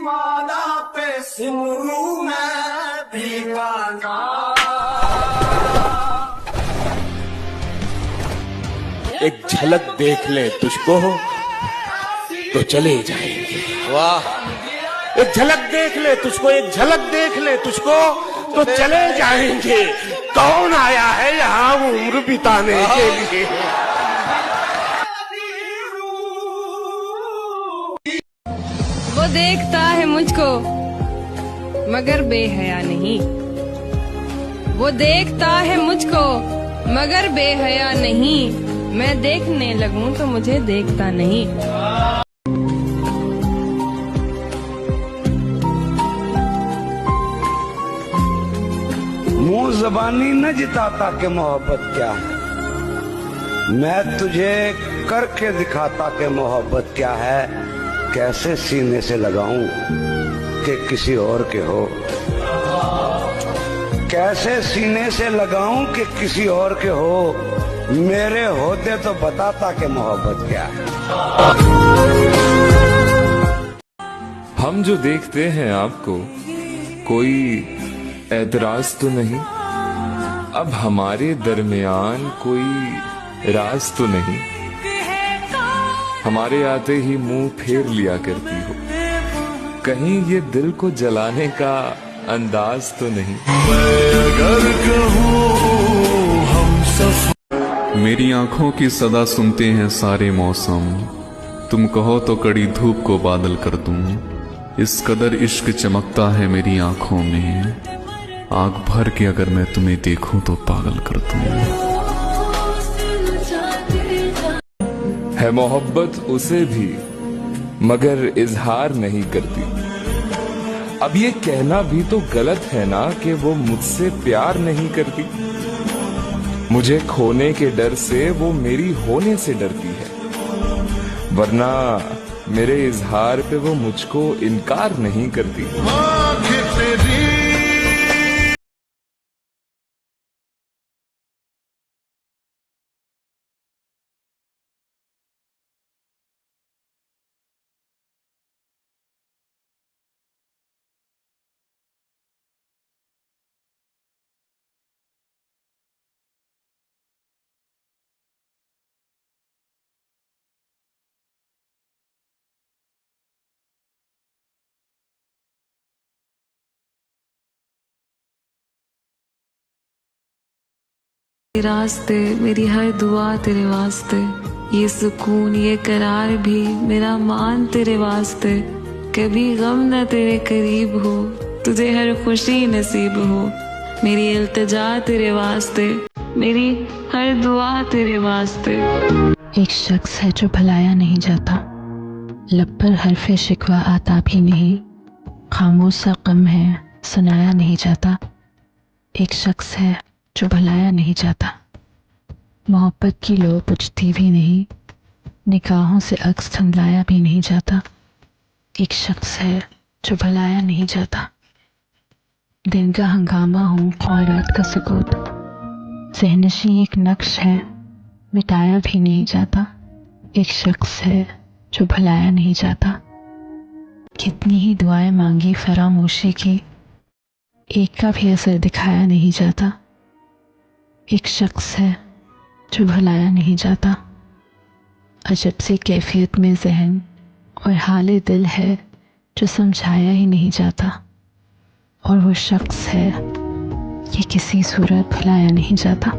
माला पे सिमरू मैं भी गाना। एक झलक देख ले तुझको तो चले जाएंगे। वाह, एक झलक देख ले तुझको, एक झलक देख ले तुझको तो चले जाएंगे। कौन आया है यहाँ उम्र बिताने के लिए। वो देखता है मुझको मगर बेहया नहीं, वो देखता है मुझको मगर बेहया नहीं। मैं देखने लगूं तो मुझे देखता नहीं। मुंह जबानी न जिताता कि मोहब्बत क्या है, मैं तुझे करके दिखाता कि मोहब्बत क्या है। कैसे सीने से लगाऊं कि किसी और के हो, कैसे सीने से लगाऊं कि किसी और के हो। मेरे होते तो बताता कि मोहब्बत क्या है। हम जो देखते हैं आपको कोई एतराज तो नहीं, अब हमारे दरमियान कोई राज तो नहीं। हमारे आते ही मुंह फेर लिया करती हो, कहीं ये दिल को जलाने का अंदाज तो नहीं। अगर कहूँ हम मेरी आंखों की सदा सुनते हैं सारे मौसम, तुम कहो तो कड़ी धूप को बादल कर दूं। इस कदर इश्क चमकता है मेरी आंखों में, आंख भर के अगर मैं तुम्हें देखूं तो पागल कर दूं। है मोहब्बत उसे भी मगर इजहार नहीं करती। अब ये कहना भी तो गलत है ना कि वो मुझसे प्यार नहीं करती। मुझे खोने के डर से वो मेरी होने से डरती है, वरना मेरे इजहार पे वो मुझको इनकार नहीं करती। रास्ते मेरी हर दुआ तेरे वास्ते, ये सुकून ये करार भी मेरा मान तेरे वास्ते। कभी गम न तेरे करीब हो, तुझे हर खुशी नसीब हो। मेरी इल्तिजा तेरे वास्ते, मेरी हर दुआ तेरे वास्ते। एक शख्स है जो भुलाया नहीं जाता, लब पर हरफ़े शिकवा आता भी नहीं। खामोश सा गम है सुनाया नहीं जाता। एक शख्स है जो भुलाया नहीं जाता, मोहब्बत की लो बुझती भी नहीं। निगाहों से अक्स थमलाया भी नहीं जाता। एक शख्स है जो भुलाया नहीं जाता। दिन का हंगामा हो और रात का सुकूत, ज़हनशी एक नक्श है मिटाया भी नहीं जाता। एक शख्स है जो भुलाया नहीं जाता। कितनी ही दुआएं मांगी फरामोशी की, एक का भी असर दिखाया नहीं जाता। एक शख्स है जो भुलाया नहीं जाता। अजब सी कैफियत में ज़हन और हाले दिल है जो समझाया ही नहीं जाता। और वो शख्स है ये किसी सूरत भुलाया नहीं जाता।